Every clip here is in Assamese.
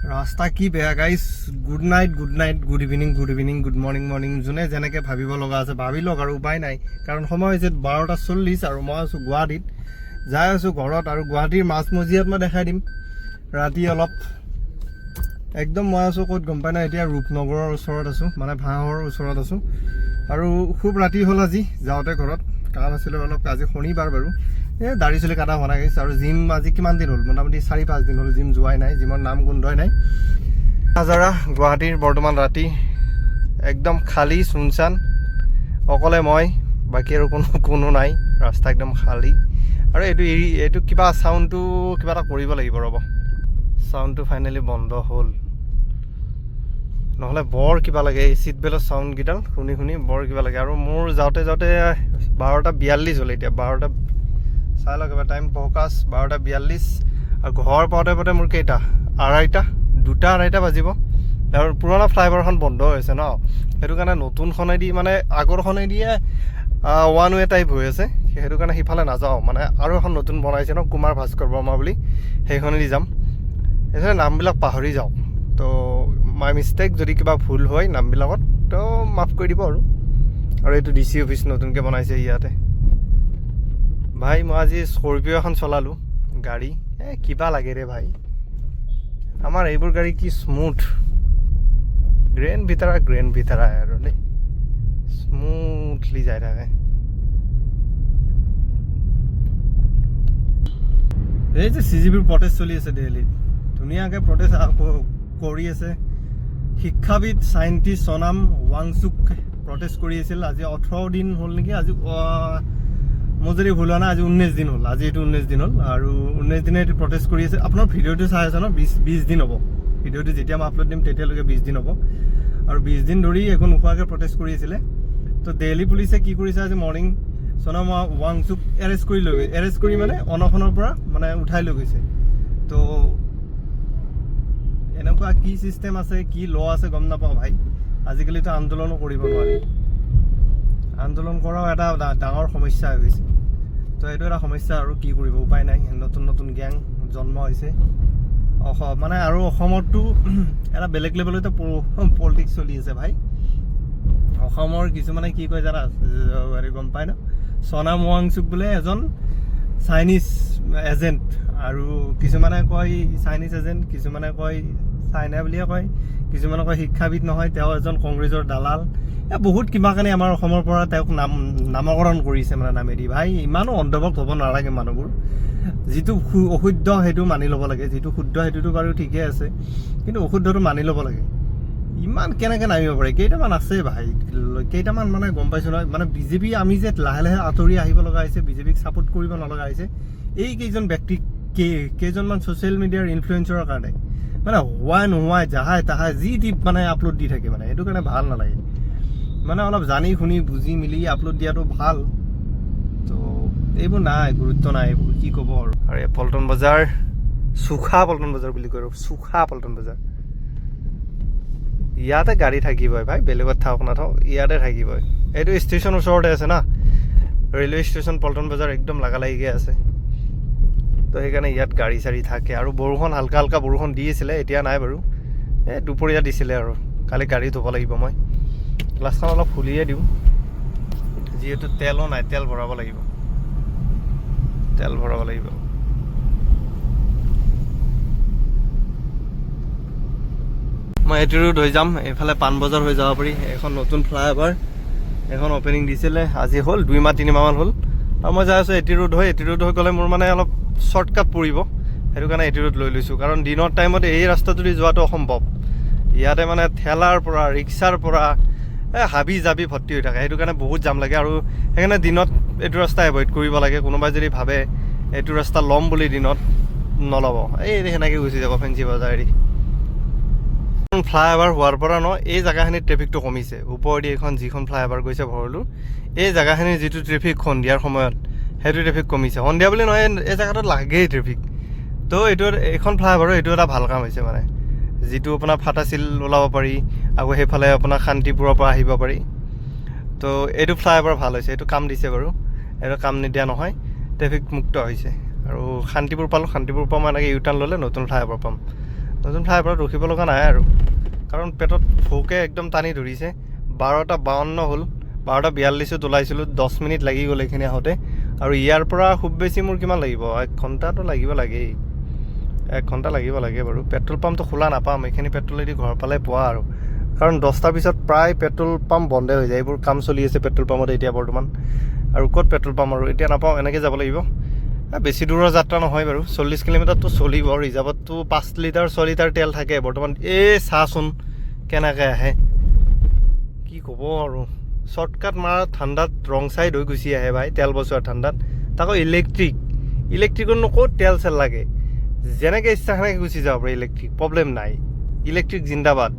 ৰাস্তা কি বেয়া guys. Good night, good evening, good morning. যোনে যেনেকৈ ভাবিব লগা আছে ভাবি লওক আৰু উপায় নাই। কাৰণ সময় হৈছে 12:40 আৰু মই আছোঁ গুৱাহাটীত, যাই আছোঁ ঘৰত। আৰু গুৱাহাটীৰ মাজমজিয়াত মই দেখাই দিম ৰাতি অলপ। একদম মই আছোঁ ক'ত গম পাই নাই, এতিয়া ৰূপনগৰৰ ওচৰত আছোঁ, মানে ভাঁহৰ ওচৰত আছোঁ। আৰু খুব ৰাতি হ'ল আজি যাওঁতে, ঘৰত কাম আছিলে অলপ। আজি শনিবাৰ বাৰু, এই দাড়ি চুলি কাটা হোৱা নাই গৈছে। আৰু জিম আজি কিমান দিন হ'ল, মোটামুটি 4-5 দিন হ'ল জিম যোৱাই নাই, জিমৰ নাম গোন্ধই নাই। হাজাৰা গুৱাহাটীৰ বৰ্তমান ৰাতি একদম খালী চুনচান, অকলে মই, বাকী আৰু কোনো নাই, ৰাস্তা একদম খালী। আৰু এইটো কিবা চাউণ্ডটো কিবা এটা কৰিব লাগিব ৰ'ব। চাউণ্ডটো ফাইনেলি বন্ধ হ'ল, নহ'লে বৰ কিবা লাগে এই চিট বেল্টৰ চাউণ্ডকেইডাল শুনি বৰ কিবা লাগে। আৰু মোৰ যাওঁতে 12:42 হ'ল। এতিয়া 12টা চাই লওক এবাৰ টাইম, ফ'কাছ 12:42। আৰু ঘৰ পাওঁতে মোৰ কেইটা, 2:30 বাজিব। আৰু পুৰণা ফ্লাইঅভাৰখন বন্ধ হৈছে ন, সেইটো কাৰণে নতুনখনেদি মানে আগৰখনেদিয়ে ওৱান ৱে টাইপ হৈ আছে, সেইটো কাৰণে সিফালে নাযাওঁ। মানে আৰু এখন নতুন বনাইছে ন, কুমাৰ ভাস্কৰ বৰ্মা বুলি, সেইখনেদি যাম। সেইকাৰণে নামবিলাক পাহৰি যাওঁ, তো মাই মিষ্টেক। যদি কিবা ভুল হয় নামবিলাকত তো মাফ কৰি দিব আৰু এইটো DC অফিচ নতুনকৈ বনাইছে ইয়াতে। ভাই মই আজি স্কৰপিঅ' এখন চলালোঁ গাড়ী, কিবা লাগে ৰে ভাই। আমাৰ এইবোৰ গাড়ী কি স্মুথ, গ্ৰেণ্ড ভিতৰা আৰু দেই, স্মুথলি যাই থাকে। এই যে CGBৰ প্ৰটেষ্ট চলি আছে দিল্লীত, ধুনীয়াকৈ প্ৰটেষ্ট কৰি আছে। শিক্ষাবিদ চাইণ্টিষ্ট ছনাম ৱাংচুক প্ৰটেষ্ট কৰি আছিল। আজি 18 দিন হ'ল নেকি, আজি মই যদি ভুল হোৱা নাই আজি 19 দিন হ'ল। আজি এইটো 19 দিন হ'ল, আৰু 19 দিনে এইটো প্ৰটেষ্ট কৰি আছে। আপোনাৰ ভিডিঅ'টো চাই আছে ন, 20 দিন হ'ব ভিডিঅ'টো, যেতিয়া মই আপলোড দিম তেতিয়ালৈকে 20 দিন হ'ব। আৰু 20 দিন ধৰি একো নোখোৱাকৈ প্ৰটেষ্ট কৰি আছিলে। তো দিল্লী পুলিচে কি কৰিছে, আজি মৰ্ণিং ছনাম ৱাংচুক এৰেষ্ট কৰি মানে অনশনৰ পৰা মানে উঠাই লৈ গৈছে। তো এনেকুৱা কি চিষ্টেম আছে, কি ল আছে গম নাপাওঁ ভাই। আজিকালিতো আন্দোলনো কৰিব নোৱাৰি, আন্দোলন কৰাও এটা ডাঙৰ সমস্যা হৈ গৈছে। তো এইটো এটা সমস্যা, আৰু কি কৰিব উপায় নাই। নতুন গেং জন্ম হৈছে মানে। আৰু অসমতো এটা বেলেগ লেভেলতে পলিটিক্স চলি আছে ভাই। অসমৰ কিছুমানে কি কয় জানা, গম পায় ন, ছনাম ৱাংচুক বোলে এজন চাইনিজ এজেণ্ট। আৰু কিছুমানে কয় চাইনিজ এজেণ্ট, কিছুমানে কয় চাইনা বুলিয়ে কয়, কিছুমানে কয় শিক্ষাবিদ নহয়, তেওঁ এজন কংগ্ৰেছৰ দালাল। বহুত কিবা কাৰণে আমাৰ অসমৰ পৰা তেওঁক নামকৰণ কৰিছে, মানে নামেদি। ভাই ইমানো অন্ধভক্ত হ'ব নালাগে মানুহবোৰ। যিটো অশুদ্ধ সেইটো মানি ল'ব লাগে, যিটো শুদ্ধ সেইটোতো বাৰু ঠিকে আছে, কিন্তু অশুদ্ধটো মানি ল'ব লাগে। ইমান কেনেকৈ নামিব পাৰে? কেইটামান আছে ভাই, কেইটামান মানে গম পাইছোঁ নহয়। মানে BJP আমি যে লাহে আঁতৰি আহিব লগা হৈছে, BJPক ছাপোৰ্ট কৰিব নলগা হৈছে এই কেইজন ব্যক্তিক, কেইজনমান ছ'চিয়েল মিডিয়াৰ ইনফ্লুৱেঞ্চাৰৰ কাৰণে। মানে হোৱাই নোহোৱাই জাহাই তাহাই যি টি মানে আপলোড দি থাকে, মানে সেইটো কাৰণে ভাল নালাগে। মানে অলপ জানি শুনি বুজি মেলি আপলোড দিয়াটো ভাল। তো এইবোৰ নাই, গুৰুত্ব নাই এইবোৰ, কি ক'ব আৰু এই পল্টন বজাৰ, চুখা পল্টন বজাৰ বুলি কয়, চুখা পল্টন বজাৰ। ইয়াতে গাড়ী থাকিবই ভাই, বেলেগত থাকক নাথাকক, ইয়াতে থাকিবই। এইটো ষ্টেচন ওচৰতে আছে না, ৰেলৱে ষ্টেচন পল্টন বজাৰ একদম লাগালাগিকে আছে। তো সেইকাৰণে ইয়াত গাড়ী চাড়ী থাকে। আৰু বৰষুণ হালকা বৰষুণ দি আছিলে, এতিয়া নাই বাৰু। দুপৰীয়া দিছিলে। আৰু কালি গাড়ী ধুব লাগিব মই, গ্লাছখন অলপ খুলিয়ে দিওঁ, যিহেতু তেলো নাই, তেল ভৰাব লাগিব। মই এইটো ৰোড হৈ যাম, এইফালে পাণবজাৰ হৈ যাব পাৰি। এখন নতুন ফ্লাইঅভাৰ এখন অপেনিং দিছিলে, আজি হ'ল 2-3 মাহমান হ'ল। আৰু মই যাই আছোঁ এটি ৰোড হৈ গ'লে মোৰ মানে অলপ শ্বৰ্টকাট পৰিব, সেইটো কাৰণে এটি ৰোড লৈ লৈছোঁ। কাৰণ দিনৰ টাইমত এই ৰাস্তাটোদি যোৱাটো অসম্ভৱ। ইয়াতে মানে ঠেলাৰ পৰা ৰিক্সাৰ পৰা হাবি জাবি ভৰ্তি হৈ থাকে, সেইটো কাৰণে বহুত জাম লাগে। আৰু সেইকাৰণে দিনত এইটো ৰাস্তা এভইড কৰিব লাগে। কোনোবাই যদি ভাবে এইটো ৰাস্তা ল'ম বুলি, দিনত নল'ব। সেনেকৈ গুচি যাব ফেঞ্চি বজাৰ এৰি। ফ্লাইঅভাৰ হোৱাৰ পৰা এই জেগাখিনিত ট্ৰেফিকটো কমিছে। ওপৰেদি এইখন যিখন ফ্লাইঅভাৰ গৈছে ভৰলু, এই জেগাখিনিৰ যিটো ট্ৰেফিক সন্ধিয়াৰ সময়ত, সেইটো ট্ৰেফিক কমিছে। সন্ধিয়া বুলি নহয়, এই জেগাটোত লাগেই ট্ৰেফিক। তো এইখন ফ্লাইঅভাৰৰ এইটো এটা ভাল কাম হৈছে, মানে যিটো আপোনাৰ ফাটাচিল ওলাব পাৰি, আকৌ সেইফালে আপোনাৰ শান্তিপুৰৰ পৰা আহিব পাৰি। তো এইটো ফ্লাইঅভাৰ ভাল হৈছে, এইটো কাম দিছে বাৰু। এইটো কাম নিদিয়া নহয়, ট্ৰেফিক মুক্ত হৈছে। আৰু শান্তিপুৰ পালোঁ, শান্তিপুৰৰ পৰা মই এনেকৈ ইউটাৰ্ণ ল'লে নতুন ফ্লাইঅভাৰ পাম। নতুন ফ্লাইঅভাৰত ৰখিব লগা নাই আৰু, কাৰণ পেটত ভোকে একদম টানি ধৰিছে। 12:52 হ'ল, 12:42 ওলাইছিলোঁ, 10 মিনিট লাগি গ'ল এইখিনি আহোঁতে। আৰু ইয়াৰ পৰা খুব বেছি মোৰ কিমান লাগিব, 1 ঘণ্টাটো লাগিব লাগেই, 1 ঘণ্টা লাগিব লাগে বাৰু। পেট্ৰল পাম্পটো খোলা নাপাম, এইখিনি পেট্ৰলেদি ঘৰ পালে পোৱা আৰু, কাৰণ 10টাৰ পিছত প্ৰায় পেট্ৰল পাম্প বন্ধে হৈ যায়। এইবোৰ কাম চলি আছে পেট্ৰল পাম্পত এতিয়া বৰ্তমান, আৰু ক'ত পেট্ৰল পাম্প আৰু এতিয়া নাপাওঁ, এনেকৈ যাব লাগিব। বেছি দূৰৰ যাত্ৰা নহয় বাৰু, 40 কিলোমিটাৰটো চলিব। ৰিজাৰ্ভতটো 5 লিটাৰ 6 লিটাৰ তেল থাকে বৰ্তমান। চাচোন কেনেকৈ আহে, কি ক'ব আৰু। শ্বৰ্টকাট মাৰা ঠাণ্ডাত ৰং চাইড হৈ গুচি আহে ভাই, তেল বচোৱাৰ ঠাণ্ডাত। তাকো ইলেক্ট্ৰিকতনো ক'ত তেল চেল লাগে, যেনেকৈ ইচ্ছা সেনেকৈ গুচি যাব পাৰে ইলেক্ট্ৰিক, প্ৰব্লেম নাই। ইলেক্ট্ৰিক জিন্দাবাদ,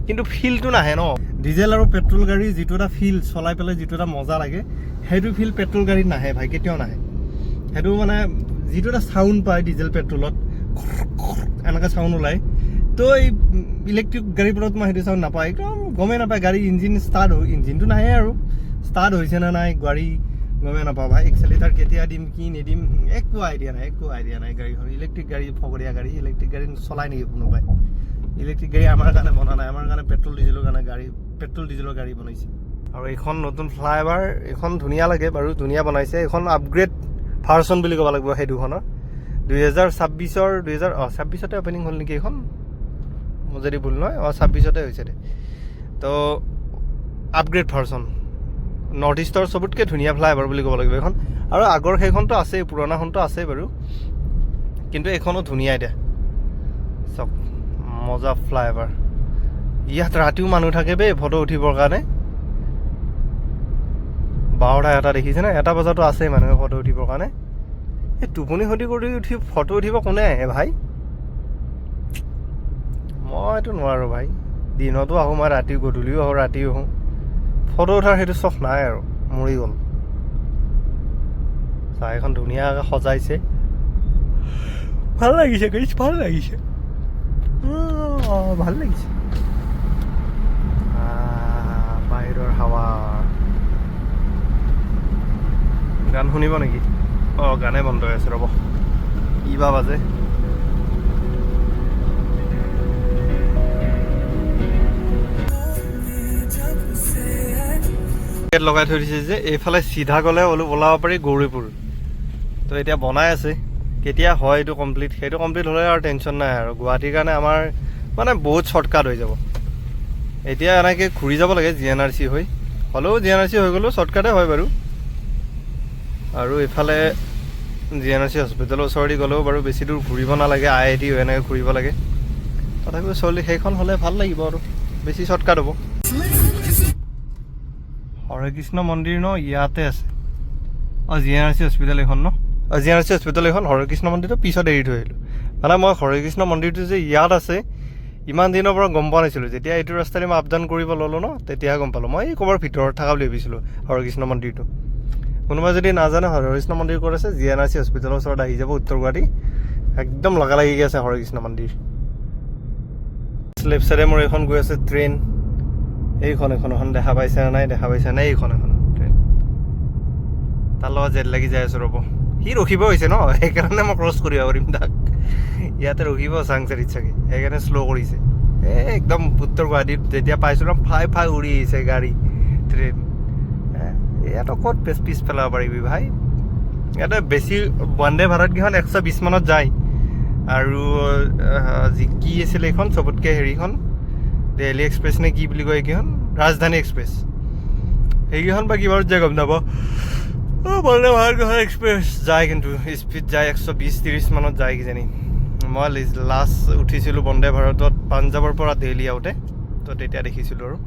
কিন্তু ফিলটো নাহে ন। ডিজেল আৰু পেট্ৰল গাড়ী যিটো এটা ফিল, চলাই পেলাই যিটো এটা মজা লাগে, সেইটো ফিল পেট্ৰল গাড়ীত নাহে ভাই, কেতিয়াও নাহে। সেইটো মানে যিটো এটা চাউণ্ড পায় ডিজেল পেট্ৰলত, এনেকৈ চাউণ্ড ওলায়, তো এই ইলেক্ট্ৰিক গাড়ীবোৰত মই সেইটো চাউণ্ড নাপায়, একদম গমেই নাপায়। গাড়ী ইঞ্জিন ষ্টাৰ্ট ইঞ্জিনটো নাহে আৰু, ষ্টাৰ্ট হৈছে নে নাই গাড়ী গমেই নাপাওঁ ভাই। 1 লিটাৰ কেতিয়া দিম কি নিদিম একো আইডিয়া নাই। গাড়ীখন ইলেক্ট্ৰিক গাড়ী, ফকৰীয়া গাড়ী। ইলেক্ট্ৰিক গাড়ী চলাই নেকি কোনোবাই? ইলেক্ট্ৰিক গাড়ী আমাৰ কাৰণে বনা নাই, আমাৰ কাৰণে পেট্ৰল ডিজেলৰ কাৰণে পেট্ৰল ডিজেলৰ গাড়ী বনাইছে। আৰু এইখন নতুন ফ্লাইঅভাৰ, এইখন ধুনীয়া লাগে বাৰু, ধুনীয়া বনাইছে। এইখন আপগ্ৰেড ভাৰ্চন বুলি ক'ব লাগিব সেই দুখনৰ। 2026তে অপেনিং হ'ল নেকি এইখন, মোৰ যদি ভুল নহয়। 26তে হৈছে দে। তো আপগ্ৰেড ভাৰ্চন, নৰ্থ ইষ্টৰ চবতকৈ ধুনীয়া ফ্লাইঅভাৰ বুলি ক'ব লাগিব এইখন। আৰু আগৰ সেইখনটো আছেই, পুৰণাখনটো আছেই বাৰু, কিন্তু এইখনো ধুনীয়া। এতিয়া চাওক, মজা ফ্লাইঅভাৰ। ইয়াত ৰাতিও মানুহ থাকে বে ফটো উঠিবৰ কাৰণে। 12টা 1টা দেখিছেনে? 1টা বজাতো আছেই মানুহে ফটো উঠিবৰ কাৰণে। এই টোপনি ক্ষতি কৰি ফটো উঠিব কোনে আহে ভাই? মইতো নোৱাৰোঁ ভাই, দিনতো আহোঁ মই, ৰাতি গধূলিও আহোঁ, ৰাতিও আহোঁ। ফটো উঠাৰ সেইটো চখ নাই আৰু, মৰি গ'ল। চাহ এখন ধুনীয়াকৈ সজাইছে, ভাল লাগিছে গাইছ, ভাল লাগিছে। বাহিৰৰ হাৱা। গান শুনিব নেকি? গানে বন্ধ হৈ আছে, ৰ'ব কি বা বাজে। লগাই থৈ দিছে যে এইফালে চিধা গ'লে ওলাব পাৰি গৌৰীপুৰ। তো এতিয়া বনাই আছে, কেতিয়া হয় এইটো কমপ্লিট, সেইটো কমপ্লিট হ'লে আৰু টেনশ্যন নাই আৰু। গুৱাহাটীৰ কাৰণে আমাৰ মানে বহুত শ্বৰ্টকাট হৈ যাব। এতিয়া এনেকৈ ঘূৰি যাব লাগে GNRC হৈ, হ'লেও GNRC হৈ গ'লেও শ্বৰ্টকাটে হয় বাৰু। আৰু এইফালে GNRC হস্পিটেলৰ ওচৰেদি গ'লেও বাৰু বেছি দূৰ ঘূৰিব নালাগে, IIT হৈ এনেকৈ ঘূৰিব লাগে। তথাপিও সেইখন হ'লে ভাল লাগিব আৰু, বেছি শ্বৰ্টকাট হ'ব। হৰে কৃষ্ণ মন্দিৰ ন ইয়াতে আছে। GNRC হস্পিটেল এইখন ন, GNRC হস্পিটেল এইখন। হৰে কৃষ্ণ মন্দিৰটো পিছত এৰি থৈ আহিলোঁ। মানে মই হৰে কৃষ্ণ মন্দিৰটো যে ইয়াত আছে ইমান দিনৰ পৰা গম পোৱা নাছিলোঁ। যেতিয়া এইটো ৰাস্তাৰে মই আপ ডাউন কৰিব ল'লোঁ ন, তেতিয়াহে গম পালোঁ। মই ক'ৰবাৰ ভিতৰত থকা বুলি ভাবিছিলোঁ হৰে কৃষ্ণ মন্দিৰটো। কোনোবাই যদি নাজানে হৰে কৃষ্ণ মন্দিৰ ক'ত আছে, GNRC হস্পিটেলৰ ওচৰত আহি যাব, উত্তৰ গুৱাহাটী, একদম লাগি আছে হৰে কৃষ্ণ মন্দিৰ। লেফ্ট চাইডে মোৰ এইখন গৈ আছে ট্ৰেইন, এখন দেখা পাইছে নে নাই, এইখন ট্ৰেইন। তাৰ লগত জেদ লাগি যাই আছোঁ, ৰ'ব সি ৰখিব হৈছে ন, সেইকাৰণে মই ক্ৰছ কৰিব পাৰিম তাক। ইয়াতে ৰখিব চাংচাৰিত চাগে, সেইকাৰণে শ্ল' কৰিছে। একদম উত্তৰ গুৱাহাটীত যেতিয়া পাইছোঁ ন, ফাই উৰি আহিছে গাড়ী, ট্ৰেইন। ইয়াতো ক'ত পিছ পেলাব পাৰিবি ভাই। ইয়াতে বেছি বন্দে ভাৰতকেইখন 120 মানত যায়। আৰু কি আছিলে এইখন চবতকৈ হেৰিখন, দিল্লী এক্সপ্ৰেছ নে কি বুলি কয় এইকেইখন, ৰাজধানী এক্সপ্ৰেছ, সেইকেইখন বা কিবাৰত যায় গম নাপাওঁ। বন্দে ভাৰতকেইখন এক্সপ্ৰেছ যায়, কিন্তু স্পীড যায় 120-130 মানত যায় কিজানি। মই লাষ্ট উঠিছিলোঁ বন্দে ভাৰতত পাঞ্জাৱৰ পৰা দিল্লী আহোঁতে, তো তেতিয়া দেখিছিলোঁ আৰু।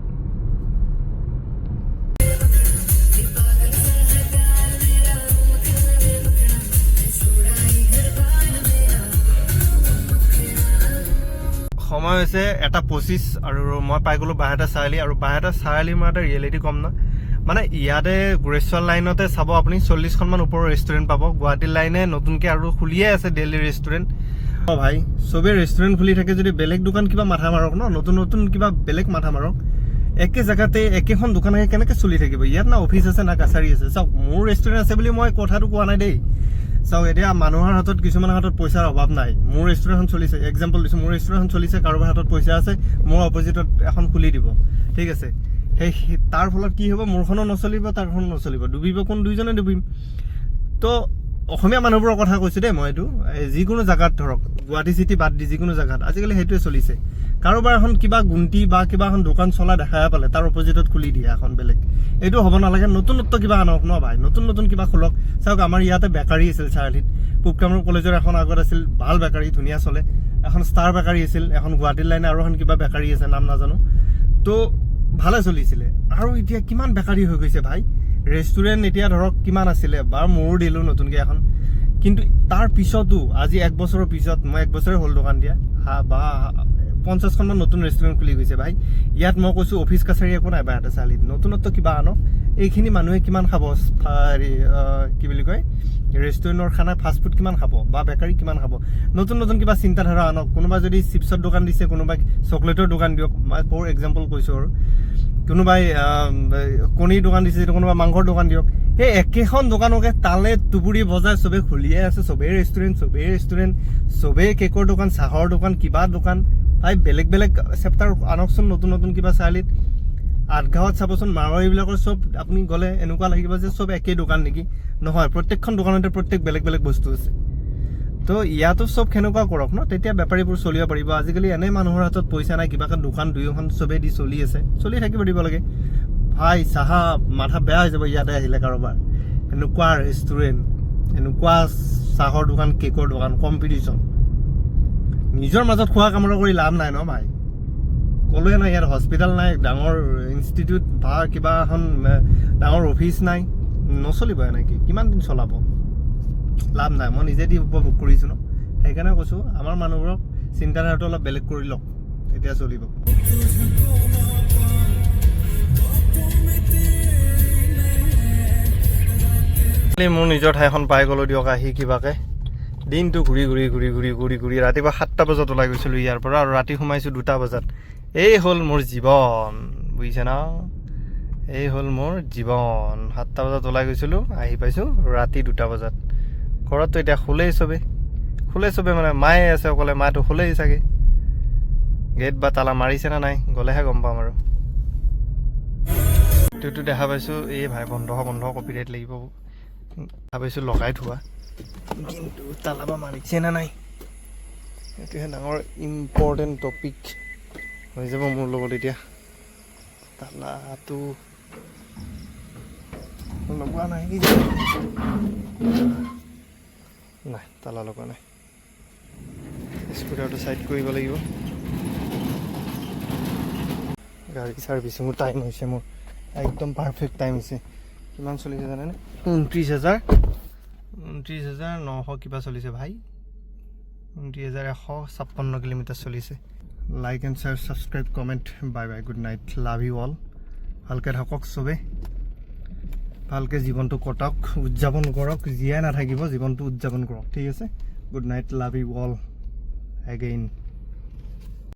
সময় হৈছে 1:25 আৰু মই পাই গ'লোঁ বাইহাটা চাৰিআলি। আৰু বাইহাটা চাৰিআলি মোৰ এটা ৰিয়েলিটি কম না, মানে ইয়াতে গুৰেশ্বৰ লাইনতে চাব আপুনি 40খনমান ওপৰৰ ৰেষ্টুৰেণ্ট পাব। গুৱাহাটীৰ লাইনে নতুনকৈ আৰু খুলিয়ে আছে দিল্লীৰ ৰেষ্টুৰেণ্ট। ভাই চবেই ৰেষ্টুৰেণ্ট খুলি থাকে, যদি বেলেগ দোকান কিবা মাথা মাৰক ন, নতুন কিবা বেলেগ মাথা মাৰক। একে জেগাতে একেখন দোকানকে কেনেকৈ চলি থাকিব? ইয়াত না অফিচ আছে না কাছাৰী আছে। চাওক, মোৰ ৰেষ্টুৰেণ্ট আছে বুলি মই কথাটো কোৱা নাই দেই, চাওক এতিয়া মানুহৰ হাতত কিছুমানৰ হাতত পইচাৰ অভাৱ নাই মোৰ ৰেষ্টুৰেণ্টখন চলিছে এক্সাম্পল দিছোঁ মোৰ ৰেষ্টুৰেণ্টখন চলিছে কাৰোবাৰ হাতত পইচা আছে মোৰ অপজিটত এখন খুলি দিব ঠিক আছে সেই তাৰ ফলত কি হ'ব মোৰখনো নচলিব তাৰখনো নচলিব ডুবিব কোন দুইজনে ডুবিম তো অসমীয়া মানুহবোৰৰ কথা কৈছোঁ দেই মই এইটো যিকোনো জেগাত ধৰক গুৱাহাটী চিটি বাদ দি যিকোনো জেগাত আজিকালি সেইটোৱে চলিছে কাৰোবাৰ এখন কিবা গুণ্টি বা কিবা এখন দোকান চলা দেখাই পালে তাৰ অপজিটত খুলি দিয়ে এখন বেলেগ এইটো হ'ব নালাগে নতুনত্ব কিবা আনক ন ভাই নতুন কিবা খোলক চাওক আমাৰ ইয়াতে বেকাৰী আছিল চাৰিআলিত পূব কামৰূপ কলেজৰ এখন আগত আছিল ভাল বেকাৰী ধুনীয়া চলে এখন ষ্টাৰ বেকাৰী আছিল এখন গুৱাহাটীৰ লাইনে আৰু এখন কিবা বেকাৰী আছে নাম নাজানো তো ভালে চলিছিলে আৰু এতিয়া কিমান বেকাৰী হৈ গৈছে ভাই ৰেষ্টুৰেণ্ট এতিয়া ধৰক কিমান আছিলে বা মোৰো দিলোঁ নতুনকৈ এখন কিন্তু তাৰ পিছতো আজি 1 বছৰৰ পিছত মই 1 বছৰে হ'ল দোকান দিয়া বা 50খনমান নতুন ৰেষ্টুৰেণ্ট খুলি গৈছে ভাই ইয়াত মই কৈছোঁ অফিচ কাছাৰী একো নাই বা ইয়াতে চাৰিআলিত নতুনত্ব কিবা আনক এইখিনি মানুহে কিমান খাব হেৰি কি বুলি কয় ৰেষ্টুৰেণ্টৰ খানা ফাষ্টফুড কিমান খাব বা বেকাৰী কিমান খাব নতুন কিবা চিন্তাধাৰা আনক কোনোবা যদি চিপছৰ দোকান দিছে কোনোবাই চকলেটৰ দোকান দিয়ক মই ফৰ এক্সাম্পল কৈছোঁ আৰু কোনোবাই কণীৰ দোকান দিছে কোনোবাই মাংসৰ দোকান দিয়ক সেই একেখন দোকানকে তালে টুপুৰি বজাই চবেই খুলিয়ে আছে চবেই ৰেষ্টুৰেণ্ট চবেই কেকৰ দোকান চাহৰ দোকান কিবা দোকান ভাই বেলেগ চেপ্টাৰ আনকচোন নতুন কিবা চাৰিআলিত আঠগাঁৱত চাবচোন মাৰোৱাৰীবিলাকৰ চব আপুনি গ'লে এনেকুৱা লাগিব যে চব একেই দোকান নেকি নহয় প্ৰত্যেকখন দোকানতে প্ৰত্যেক বেলেগ বস্তু আছে তো ইয়াতো চব সেনেকুৱা কৰক ন তেতিয়া বেপাৰীবোৰ চলিব পাৰিব আজিকালি এনেই মানুহৰ হাতত পইচা নাই কিবাকে দোকান দুয়োখন চবেই দি চলি আছে চলি থাকিব দিব লাগে ভাই চাহা মাথা বেয়া হৈ যাব ইয়াতে আহিলে কাৰোবাৰ এনেকুৱা ৰেষ্টুৰেণ্ট এনেকুৱা চাহৰ দোকান কেকৰ দোকান কম্পিটিশ্যন নিজৰ মাজত খোৱা কামৰা কৰি লাভ নাই ন ভাই ক'লোৱে নাই ইয়াত হস্পিটেল নাই ডাঙৰ ইনষ্টিটিউট বা কিবা এখন ডাঙৰ অফিচ নাই নচলিব এনেকৈ কিমান দিন চলাব লাভ নাই মই নিজে দি উপভোগ কৰিছোঁ ন সেইকাৰণে কৈছোঁ আমাৰ মানুহবোৰক চিন্তাধাৰাটো অলপ বেলেগ কৰি লওক তেতিয়া চলিব মোৰ নিজৰ ঠাইখন পাই গ'লোঁ দিয়ক আহি কিবাকে দিনটো ঘূৰি ৰাতিপুৱা 7টা বজাত ওলাই গৈছিলোঁ ইয়াৰ পৰা আৰু ৰাতি সোমাইছোঁ 2টা বজাত এই হ'ল মোৰ জীৱন বুজিছে ন এই হ'ল মোৰ জীৱন 7টা বজাত ওলাই গৈছিলোঁ আহি পাইছোঁ ৰাতি 2টা বজাত ঘৰততো এতিয়া শুলেই চবে মানে মায়ে আছে অকলে মাটো শুলেই চাগে গেট বা তালা মাৰিছে নে নাই গ'লেহে গম পাম আৰু এইটো দেখা পাইছোঁ এই ভাই বন্ধ কপিৰাইট লাগিব দেখা পাইছোঁ লগাই থোৱা কিন্তু তালা বা মাৰিছে নে নাই এইটোহে ডাঙৰ ইম্পৰ্টেণ্ট টপিক হৈ যাব মোৰ লগত এতিয়া তালাটো লগোৱা নাই নাই তালা লগোৱা নাই স্কুটাৰটো চাইড কৰিব লাগিব গাড়ী ছাৰ্ভিচিঙো টাইম হৈছে মোৰ একদম পাৰফেক্ট টাইম হৈছে কিমান চলিছে জানেনে 29,900 কিবা চলিছে ভাই 29,156 কিলোমিটাৰ চলিছে like and share subscribe comment bye good night love you all ভালকৈ থাকক চবে ভালকৈ জীৱনটো কটাওক উদযাপন কৰক জীয়াই নাথাকিব জীৱনটো উদযাপন কৰক ঠিক আছে good night love you all again